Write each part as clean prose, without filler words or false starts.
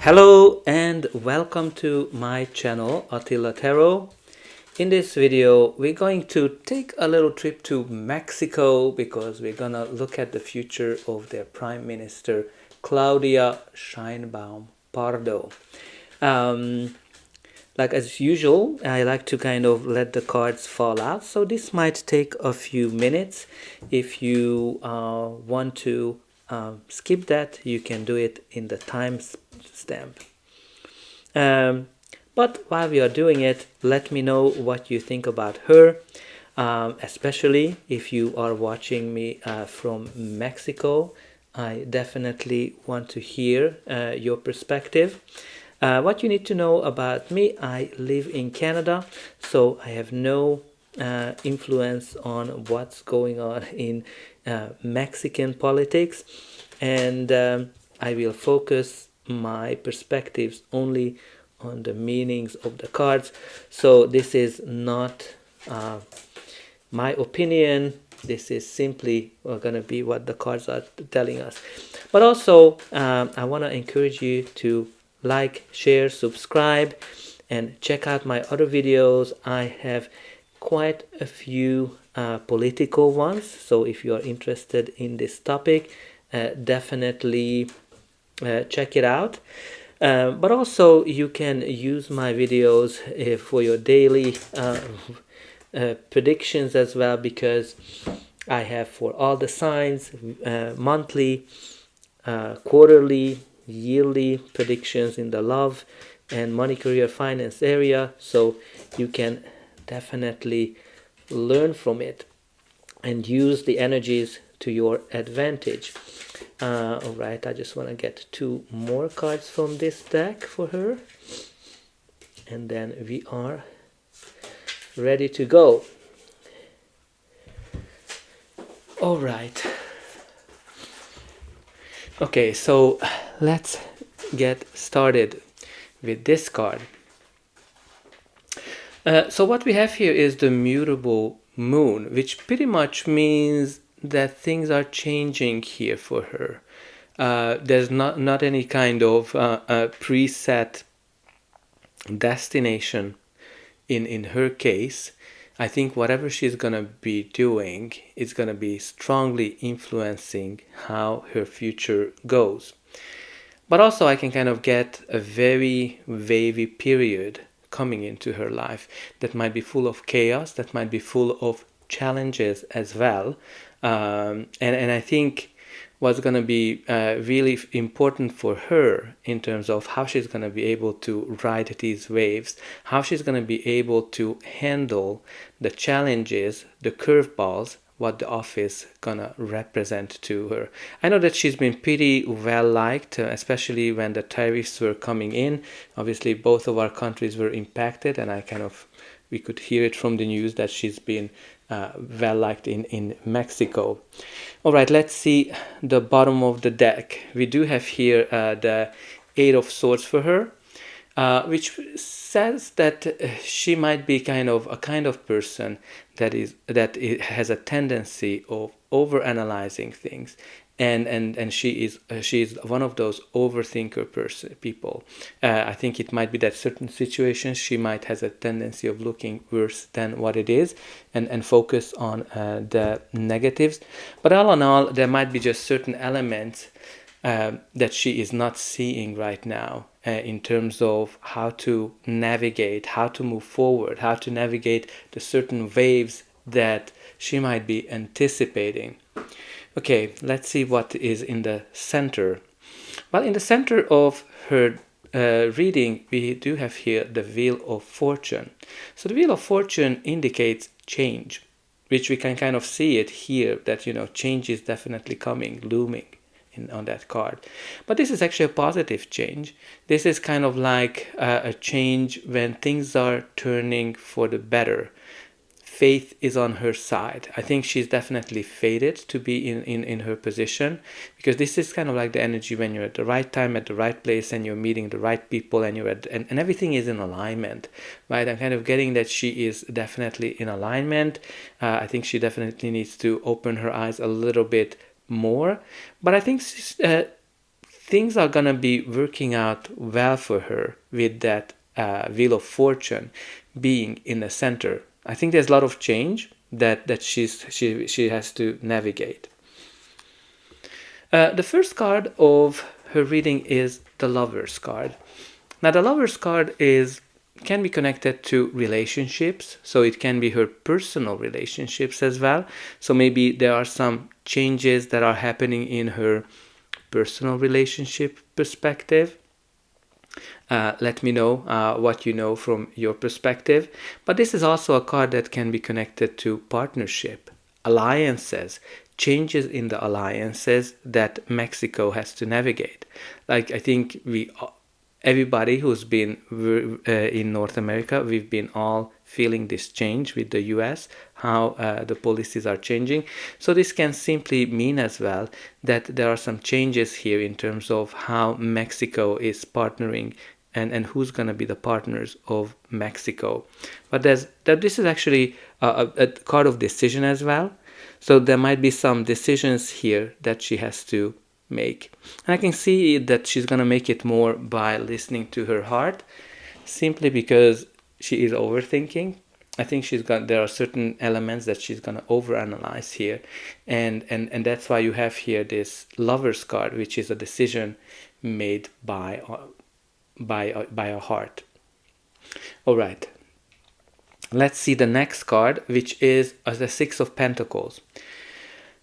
Hello and welcome to my channel Attila Tarot. In this video we're going to take a little trip to Mexico because we're gonna look at the future of their Prime Minister Claudia Sheinbaum Pardo. Like as usual, I like to kind of let the cards fall out, so this might take a few minutes. If you want to skip that, you can do it in the time stamp. But while we are doing it, let me know what you think about her, especially if you are watching me from Mexico. I definitely want to hear your perspective. What you need to know about me: I live in Canada, so I have no influence on what's going on in Mexican politics, and I will focus my perspectives only on the meanings of the cards. So this is not my opinion. This is simply going to be what the cards are telling us. But also, I want to encourage you to like, share, subscribe, and check out my other videos. I have quite a few political ones, so if you are interested in this topic, definitely check it out. But also you can use my videos for your daily predictions as well, because I have for all the signs monthly, quarterly, yearly predictions in the love and money, career, finance area, so you can definitely learn from it and use the energies to your advantage. Alright, I just want to get two more cards from this deck for her, and then we are ready to go. Alright. Okay, so let's get started with this card. So what we have here is the mutable moon, which pretty much means that things are changing here for her. There's not any kind of preset destination in her case. I think whatever she's gonna be doing is gonna be strongly influencing how her future goes. But also I can kind of get a very wavy period coming into her life that might be full of chaos, that might be full of challenges as well. And I think what's going to be really important for her in terms of how she's going to be able to ride these waves, how she's going to be able to handle the challenges, the curveballs, what the office gonna represent to her. I know that she's been pretty well liked, especially when the tariffs were coming in. Obviously both of our countries were impacted, and we could hear it from the news that she's been well liked in Mexico. All right, let's see the bottom of the deck. We do have here the Eight of Swords for her, which says that she might be a kind of person that has a tendency of overanalyzing things, and she is one of those overthinker people. I think it might be that certain situations she might has a tendency of looking worse than what it is, and focus on the negatives. But all in all, there might be just certain elements that she is not seeing right now in terms of how to navigate, how to move forward, how to navigate the certain waves that she might be anticipating. Okay, let's see what is in the center. Well, in the center of her reading, we do have here the Wheel of Fortune. So the Wheel of Fortune indicates change, which we can kind of see it here, that change is definitely coming, looming on that card. But this is actually a positive change. This is kind of like a change when things are turning for the better. Faith is on her side. I think she's definitely fated to be in her position, because this is kind of like the energy when you're at the right time, at the right place, and you're meeting the right people, and and everything is in alignment, right? I'm kind of getting that she is definitely in alignment. I think she definitely needs to open her eyes a little bit more, but I think things are going to be working out well for her with that Wheel of Fortune being in the center. I think there's a lot of change that she has to navigate. The first card of her reading is the Lover's card. Now, the Lover's card can be connected to relationships, so it can be her personal relationships as well. So maybe there are some changes that are happening in her personal relationship perspective. Let me know what you know from your perspective. But this is also a card that can be connected to partnership, alliances, changes in the alliances that Mexico has to navigate. Like, I think everybody who's been in North America, we've been all feeling this change with the US, how the policies are changing. So this can simply mean as well that there are some changes here in terms of how Mexico is partnering and who's going to be the partners of Mexico. But this is actually a card of decision as well. So there might be some decisions here that she has to make. And I can see that she's going to make it more by listening to her heart, simply because she is overthinking. I think there are certain elements that she's going to overanalyze here. And that's why you have here this Lover's card, which is a decision made by a heart. All right. Let's see the next card, which is the Six of Pentacles.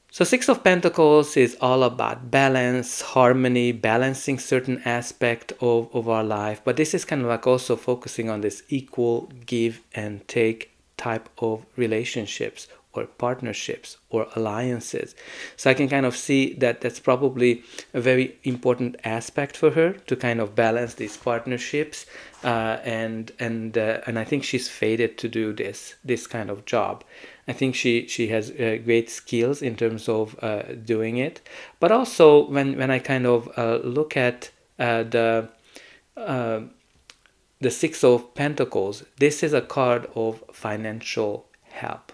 So Six of Pentacles is all about balance, harmony, balancing certain aspect of our life. But this is kind of like also focusing on this equal give and take type of relationships or partnerships or alliances. So I can kind of see that that's probably a very important aspect for her to kind of balance these partnerships. And I think she's fated to do this kind of job. I think she has great skills in terms of doing it. But also when I kind of look at the Six of Pentacles, this is a card of financial help.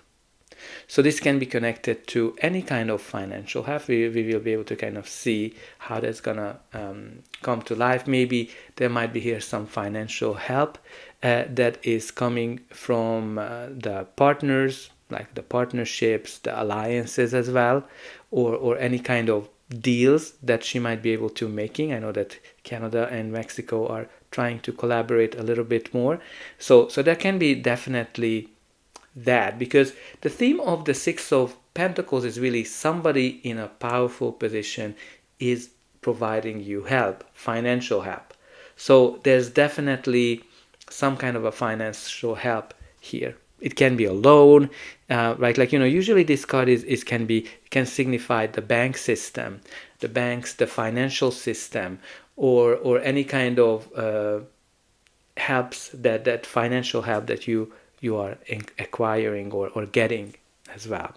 So this can be connected to any kind of financial help. We will be able to kind of see how that's gonna come to life. Maybe there might be here some financial help that is coming from the partners, like the partnerships, the alliances as well, or any kind of deals that she might be able to making. I know that Canada and Mexico are trying to collaborate a little bit more. So there can be definitely that, because the theme of the Six of Pentacles is really somebody in a powerful position is providing you help, financial help. So there's definitely some kind of a financial help here. It can be a loan, right? Like, usually this card can signify the bank system, the banks, the financial system, or any kind of helps that financial help that you are acquiring or getting as well.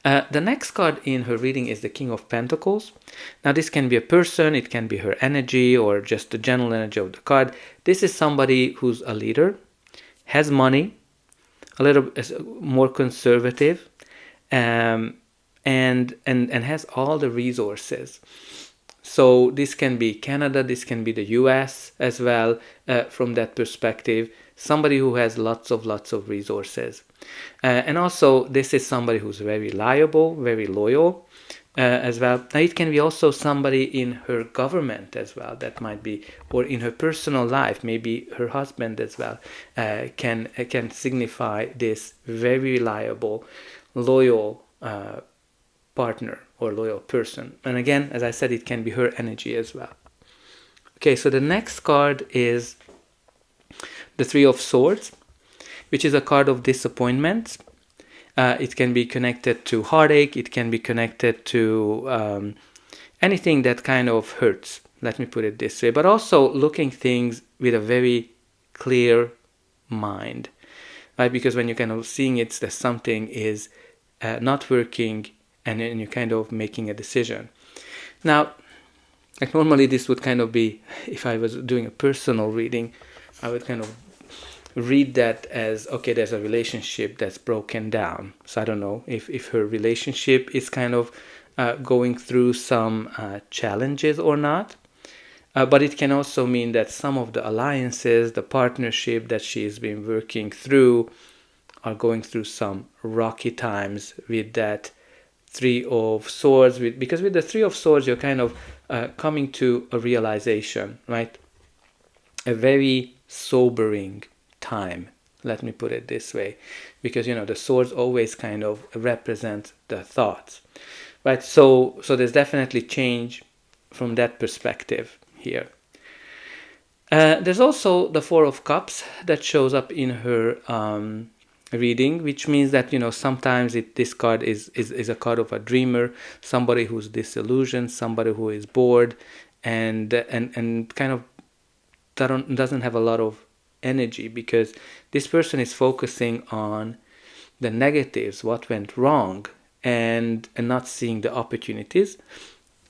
The next card in her reading is the King of Pentacles. Now this can be a person, it can be her energy, or just the general energy of the card. This is somebody who's a leader, has money, a little more conservative, and has all the resources. So this can be Canada, this can be the US as well, from that perspective. Somebody who has lots of resources. And also, this is somebody who's very reliable, very loyal as well. Now, it can be also somebody in her government as well, that might be, or in her personal life, maybe her husband as well, can signify this very reliable, loyal partner or loyal person. And again, as I said, it can be her energy as well. Okay, so the next card is the Three of Swords, which is a card of disappointments. It can be connected to heartache. It can be connected to anything that kind of hurts. Let me put it this way. But also looking things with a very clear mind, right? Because when you're kind of seeing it, that something is not working, and then you're kind of making a decision. Now, like normally this would kind of be, if I was doing a personal reading, I would kind of read that as, okay, there's a relationship that's broken down. So I don't know if her relationship is kind of going through some challenges or not. But it can also mean that some of the alliances, the partnership that she's been working through, are going through some rocky times with that Three of Swords. Because with the Three of Swords, you're kind of coming to a realization, right? A very sobering time. Let me put it this way, because the swords always kind of represent the thoughts, right? So there's definitely change from that perspective here. There's also the Four of Cups that shows up in her reading, which means that sometimes this card is a card of a dreamer, somebody who's disillusioned, somebody who is bored, and kind of doesn't have a lot of energy, because this person is focusing on the negatives, what went wrong, and not seeing the opportunities.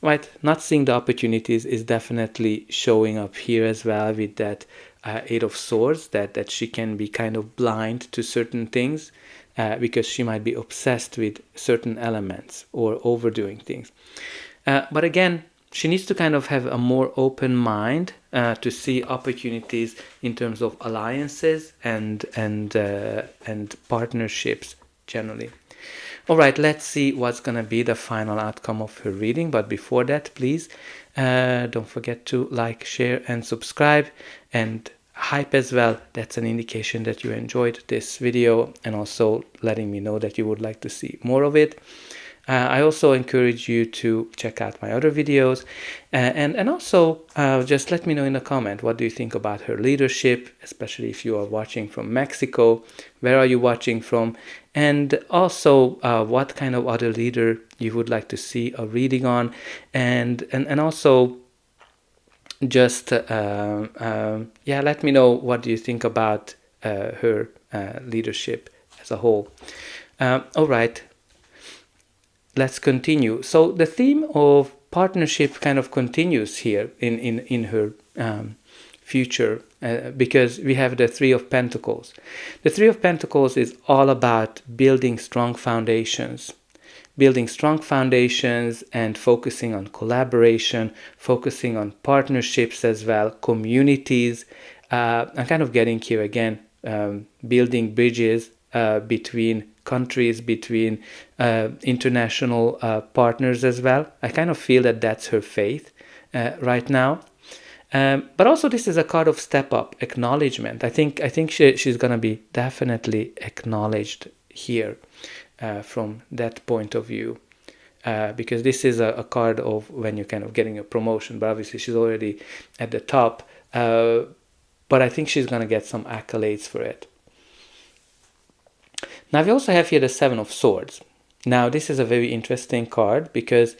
Right, not seeing the opportunities is definitely showing up here as well with that Eight of Swords, that she can be kind of blind to certain things because she might be obsessed with certain elements or overdoing things. But again, she needs to kind of have a more open mind to see opportunities in terms of alliances and partnerships generally. All right, let's see what's going to be the final outcome of her reading. But before that, please don't forget to like, share, and subscribe. And hype as well. That's an indication that you enjoyed this video and also letting me know that you would like to see more of it. I also encourage you to check out my other videos and also just let me know in a comment, what do you think about her leadership, especially if you are watching from Mexico, where are you watching from, and also what kind of other leader you would like to see a reading on, and also just let me know what do you think about her leadership as a whole. All right. Let's continue. So the theme of partnership kind of continues here in her future because we have the Three of Pentacles. The Three of Pentacles is all about building strong foundations. Building strong foundations and focusing on collaboration, focusing on partnerships as well, communities. I'm kind of getting here again, building bridges between countries, between international partners as well. I kind of feel that that's her faith right now. But also this is a card of step up, acknowledgement. I think she's going to be definitely acknowledged here from that point of view. Because this is a card of when you're kind of getting a promotion, but obviously she's already at the top. But I think she's going to get some accolades for it. Now we also have here the Seven of Swords. Now this is a very interesting card because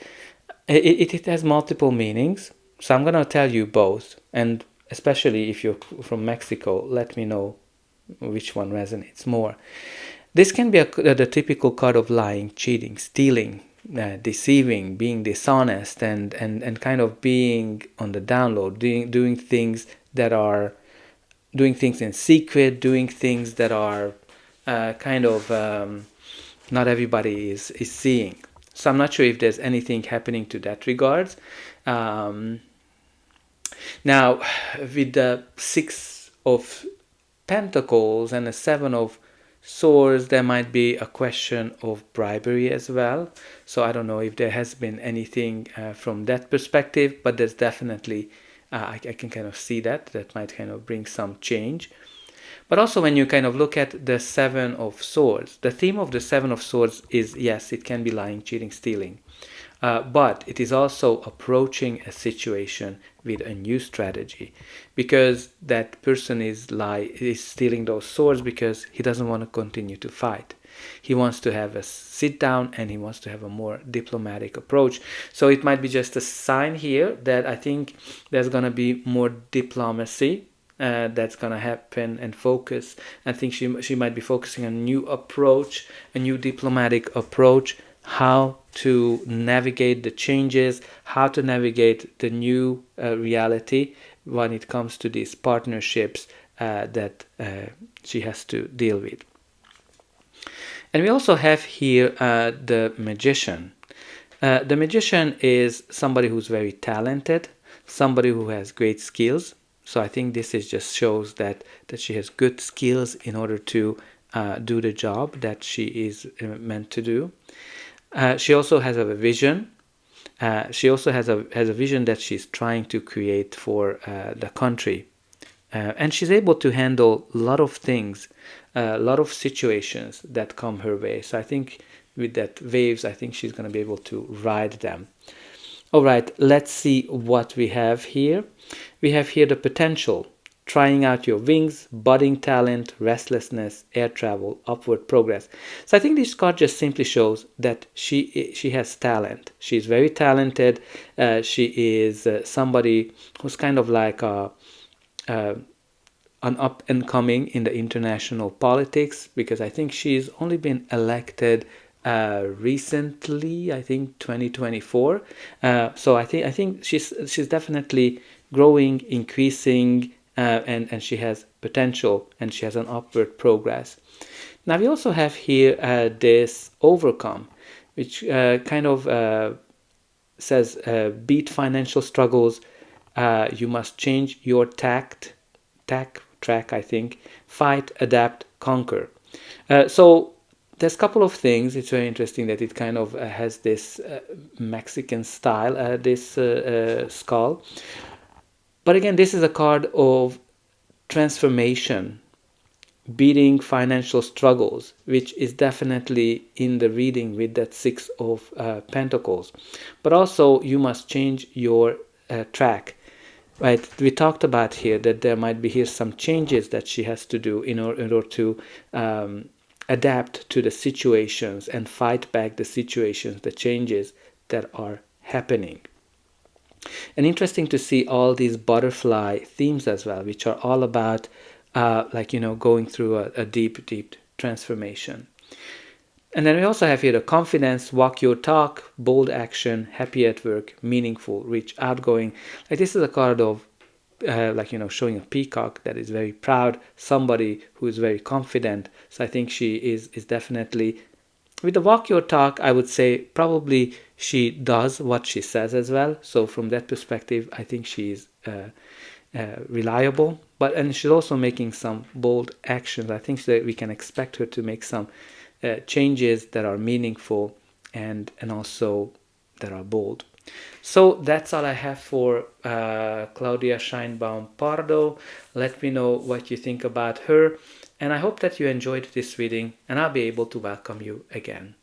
it has multiple meanings. So I'm going to tell you both. And especially if you're from Mexico, let me know which one resonates more. This can be the typical card of lying, cheating, stealing, deceiving, being dishonest, and kind of being on the download, doing things in secret, doing things that are not everybody is seeing. So I'm not sure if there's anything happening to that regards. Now, with the Six of Pentacles and the Seven of Swords, there might be a question of bribery as well. So I don't know if there has been anything from that perspective, but there's definitely, I can kind of see that might kind of bring some change. But also when you kind of look at the Seven of Swords, the theme of the Seven of Swords is, yes, it can be lying, cheating, stealing. But it is also approaching a situation with a new strategy, because that person is stealing those swords because he doesn't want to continue to fight. He wants to have a sit down and he wants to have a more diplomatic approach. So it might be just a sign here that I think there's going to be more diplomacy that's going to happen and focus. I think she might be focusing on a new approach, a new diplomatic approach, how to navigate the changes, how to navigate the new reality when it comes to these partnerships that she has to deal with. And we also have here the Magician. The magician is somebody who's very talented, somebody who has great skills. So I think this is just shows that she has good skills in order to do the job that she is meant to do. She also has a vision. She also has a vision that she's trying to create for the country. And she's able to handle a lot of things, a lot of situations that come her way. So I think with that waves, I think she's going to be able to ride them. All right, let's see what we have here. We have here the potential, trying out your wings, budding talent, restlessness, air travel, upward progress. So I think this card just simply shows that she has talent. She's very talented. She is somebody who's kind of like an up and coming in the international politics, because I think she's only been elected recently, I think 2024. So I think she's definitely growing, increasing, and she has potential and she has an upward progress. Now we also have here this overcome, which kind of says beat financial struggles. You must change your track, I think. Fight, adapt, conquer. So there's a couple of things. It's very interesting that it kind of has this Mexican style, this skull. But again, this is a card of transformation, beating financial struggles, which is definitely in the reading with that Six of Pentacles. But also, you must change your track. Right, we talked about here that there might be here some changes that she has to do in order to adapt to the situations and fight back the situations, the changes that are happening. And interesting to see all these butterfly themes as well, which are all about going through a deep transformation. And then we also have here the confidence, walk your talk, bold action, happy at work, meaningful, rich, outgoing. Like this is a card of showing a peacock that is very proud, somebody who is very confident. So I think she is definitely, with the walk your talk, I would say probably she does what she says as well. So from that perspective, I think she is reliable. And she's also making some bold actions. I think that we can expect her to make some changes that are meaningful and also that are bold. So that's all I have for Claudia Sheinbaum Pardo. Let me know what you think about her, and I hope that you enjoyed this reading, and I'll be able to welcome you again.